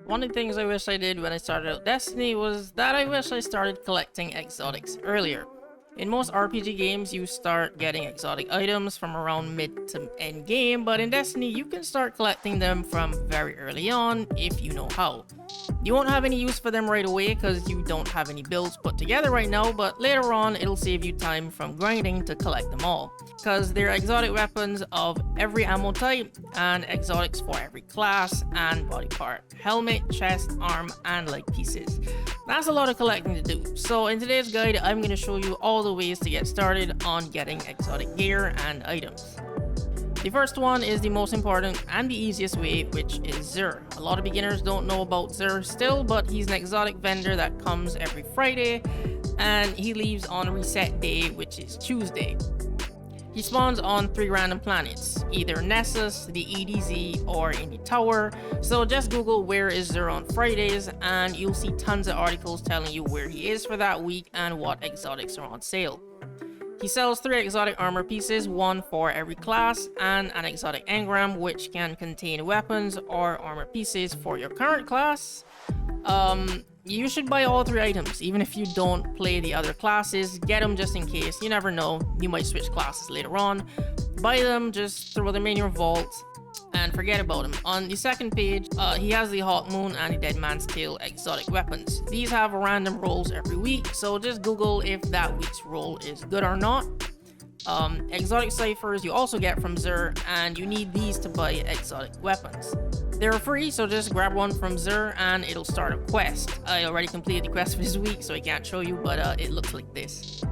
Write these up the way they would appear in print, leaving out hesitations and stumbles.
One of the things I wish I did when I started out Destiny was that I wish I started collecting exotics earlier. In most RPG games, you start getting exotic items from around mid to end game, but in Destiny, you can start collecting them from very early on if you know how. You won't have any use for them right away because you don't have any builds put together right now, but later on it'll save you time from grinding to collect them all. Because they're exotic weapons of every ammo type and exotics for every class and body part. Helmet, chest, arm, and leg pieces. That's a lot of collecting to do. So in today's guide, I'm going to show you all the ways to get started on getting exotic gear and items. The first one is the most important and the easiest way, which is Xur. A lot of beginners don't know about Xur still, but he's an exotic vendor that comes every Friday, and he leaves on reset day, which is Tuesday. He spawns on 3 random planets, either Nessus, the EDZ, or in the Tower, so just Google where is Xur on Fridays, and you'll see tons of articles telling you where he is for that week and what exotics are on sale. He sells 3 exotic armor pieces, 1 for every class, and an exotic engram which can contain weapons or armor pieces for your current class. You should buy all 3 items, even if you don't play the other classes. Get them just in case, you never know, you might switch classes later on. Buy them, just throw them in your vault, and forget about him. On the second page, he has the Hawk Moon and the Dead Man's Tail exotic weapons. These have random rolls every week, so just Google if that week's roll is good or not. Exotic ciphers you also get from Xur, and you need these to buy exotic weapons. They're free, so just grab one from Xur and it'll start a quest. I already completed the quest for this week, so I can't show you, but it looks like this.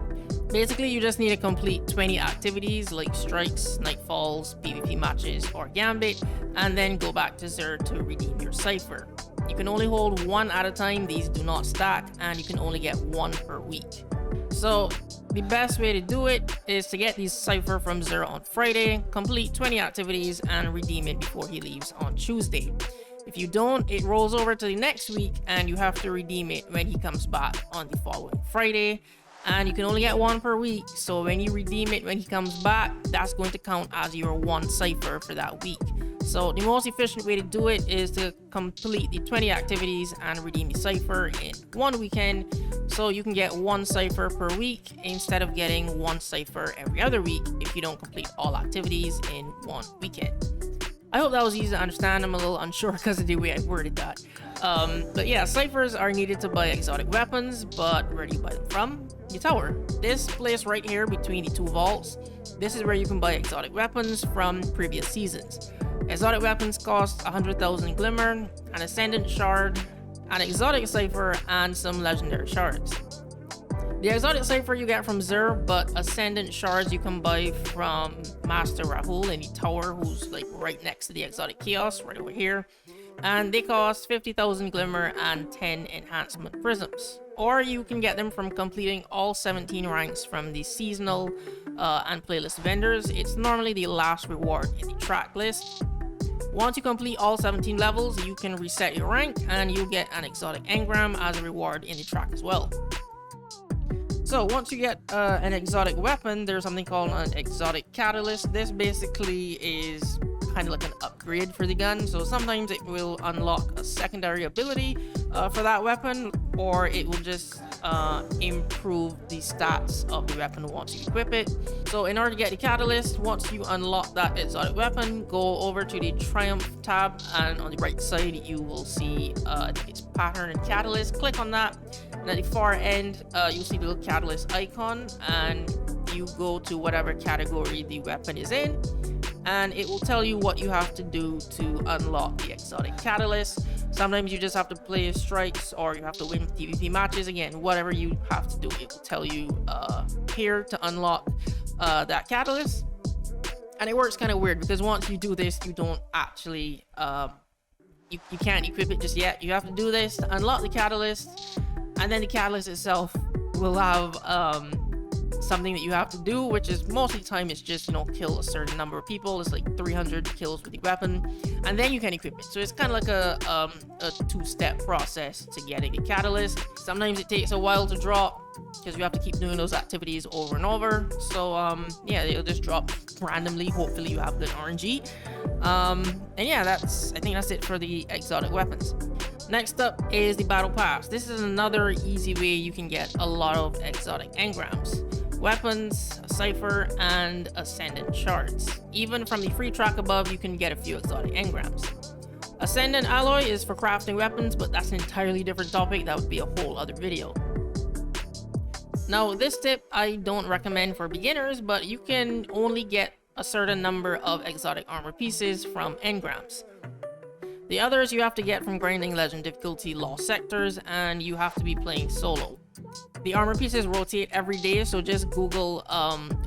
Basically, you just need to complete 20 activities like strikes, nightfalls, PvP matches, or gambit, and then go back to Xur to redeem your cipher. You can only hold 1 at a time, these do not stack, and you can only get 1 per week. So the best way to do it is to get these cipher from Xur on Friday, complete 20 activities, and redeem it before he leaves on Tuesday. If you don't, it rolls over to the next week, and you have to redeem it when he comes back on the following Friday. And you can only get 1 per week, so when you redeem it when he comes back, that's going to count as your 1 cipher for that week. So the most efficient way to do it is to complete the 20 activities and redeem the cipher in 1 weekend, so you can get 1 cipher per week instead of getting 1 cipher every other week if you don't complete all activities in 1 weekend. I hope that was easy to understand. I'm a little unsure because of the way I worded that. But yeah, ciphers are needed to buy exotic weapons, but where do you buy them from? The Tower. This place right here between the 2 vaults, this is where you can buy exotic weapons from previous seasons. Exotic weapons cost 100,000 glimmer, an Ascendant Shard, an exotic cipher, and some legendary shards. The exotic cipher you get from Xur, but Ascendant Shards you can buy from Master Rahul in the Tower, who's like right next to the exotic kiosk, right over here. And they cost 50,000 glimmer and 10 enhancement prisms. Or you can get them from completing all 17 ranks from the seasonal and playlist vendors. It's normally the last reward in the track list. Once you complete all 17 levels, you can reset your rank and you'll get an exotic engram as a reward in the track as well. So once you get an exotic weapon, there's something called an exotic catalyst. This basically is kind of like an upgrade for the gun, so sometimes it will unlock a secondary ability for that weapon, or it will just improve the stats of the weapon once you equip it. So in order to get the catalyst, once you unlock that exotic weapon, go over to the Triumph tab, and on the right side you will see I think it's pattern and catalyst. Click on that, and at the far end you'll see the little catalyst icon, and you go to whatever category the weapon is in, and it will tell you what you have to do to unlock the exotic catalyst. Sometimes you just have to play strikes, or you have to win PvP matches. Again, whatever you have to do, it will tell you here to unlock that catalyst. And it works kind of weird because once you do this, you don't actually you can't equip it just yet. You have to do this to unlock the catalyst, and then the catalyst itself will have something that you have to do, which is most of the time it's just, you know, kill a certain number of people. It's like 300 kills with the weapon, and then you can equip it. So it's kind of like a 2-step process to getting the catalyst. Sometimes it takes a while to drop because you have to keep doing those activities over and over. So yeah, it'll just drop randomly. Hopefully you have good RNG. And yeah, I think that's it for the exotic weapons. Next up is the Battle Pass. This is another easy way you can get a lot of exotic engrams, weapons, a cipher, and Ascendant Shards. Even from the free track above, you can get a few exotic engrams. Ascendant Alloy is for crafting weapons, but that's an entirely different topic. That would be a whole other video. Now, this tip I don't recommend for beginners, but you can only get a certain number of exotic armor pieces from engrams. The others you have to get from grinding legend difficulty lost sectors, and you have to be playing solo. The armor pieces rotate every day, so just Google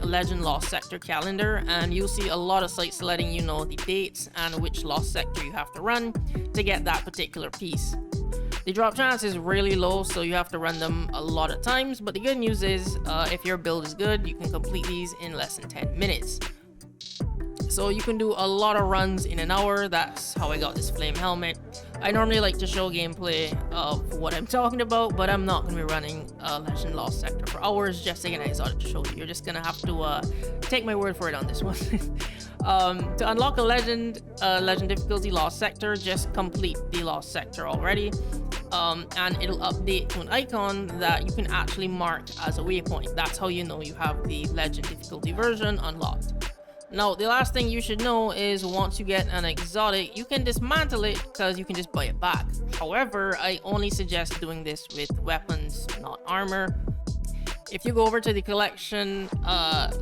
legend lost sector calendar and you'll see a lot of sites letting you know the dates and which lost sector you have to run to get that particular piece. The drop chance is really low, so you have to run them a lot of times, but the good news is if your build is good, you can complete these in less than 10 minutes. So you can do a lot of runs in an hour. That's how I got this flame helmet. I normally like to show gameplay of what I'm talking about, but I'm not going to be running Legend Lost Sector for hours just to get an exotic to show you. You're just going to have to take my word for it on this one. To unlock a legend difficulty Lost Sector, just complete the Lost Sector already. And it'll update to an icon that you can actually mark as a waypoint. That's how you know you have the legend difficulty version unlocked. Now, the last thing you should know is once you get an exotic, you can dismantle it because you can just buy it back. However, I only suggest doing this with weapons, not armor. If you go over to the collection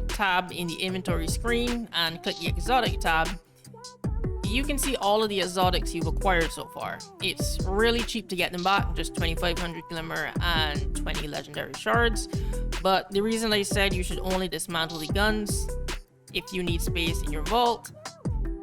tab in the inventory screen and click the exotic tab, you can see all of the exotics you've acquired so far. It's really cheap to get them back, just 2,500 glimmer and 20 legendary shards. But the reason I said you should only dismantle the guns if you need space in your vault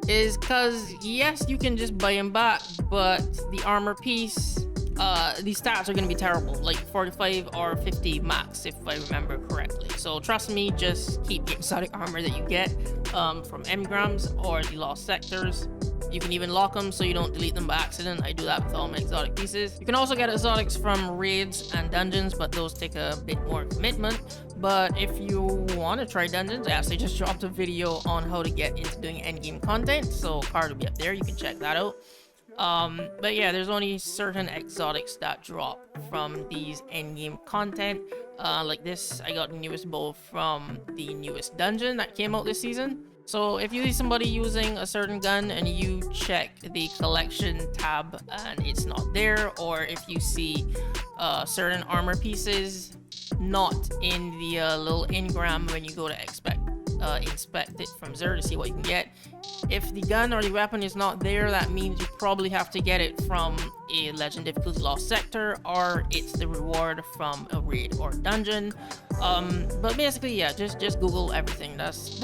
is because yes, you can just buy them back, but the armor piece, the stats are going to be terrible, like 45 or 50 max if I remember correctly. So trust me, just keep the exotic armor that you get from engrams or the lost sectors. You can even lock them so you don't delete them by accident. I do that with all my exotic pieces. You can also get exotics from raids and dungeons, but those take a bit more commitment. But if you want to try dungeons, I actually just dropped a video on how to get into doing endgame content, so card will be up there, you can check that out. But yeah, there's only certain exotics that drop from these endgame content. Like this, I got the newest bow from the newest dungeon that came out this season. So if you see somebody using a certain gun and you check the collection tab and it's not there, or if you see certain armor pieces not in the little engram when you go to inspect it from Xur to see what you can get. If the gun or the weapon is not there, that means you probably have to get it from a legend difficulty lost sector, or it's the reward from a raid or dungeon. But basically, yeah, just Google everything. That's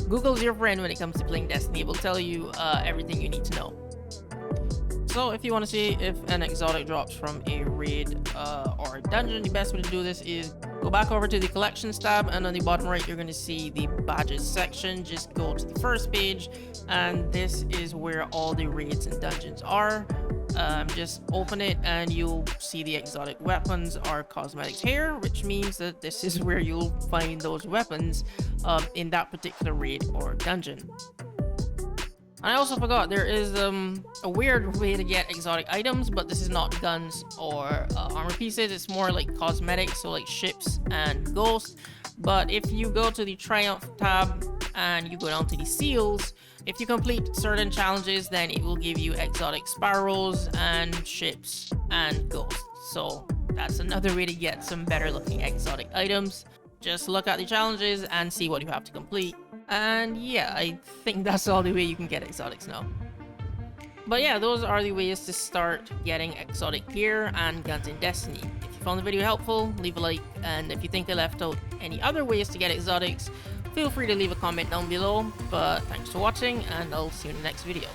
Google's your friend when it comes to playing Destiny. It will tell you everything you need to know. So if you want to see if an exotic drops from a raid or a dungeon, the best way to do this is go back over to the collections tab, and on the bottom right you're going to see the badges section. Just go to the first page, and this is where all the raids and dungeons are. Just open it and you'll see the exotic weapons or cosmetics here, which means that this is where you'll find those weapons in that particular raid or dungeon. I also forgot, there is a weird way to get exotic items, but this is not guns or armor pieces. It's more like cosmetics, so like ships and ghosts. But if you go to the Triumph tab and you go down to the seals, if you complete certain challenges, then it will give you exotic sparrows and ships and ghosts. So that's another way to get some better looking exotic items. Just look at the challenges and see what you have to complete. And yeah, I think that's all the way you can get exotics now. But yeah, those are the ways to start getting exotic gear and guns in Destiny. If you found the video helpful, leave a like, and if you think I left out any other ways to get exotics, feel free to leave a comment down below. But thanks for watching, and I'll see you in the next video.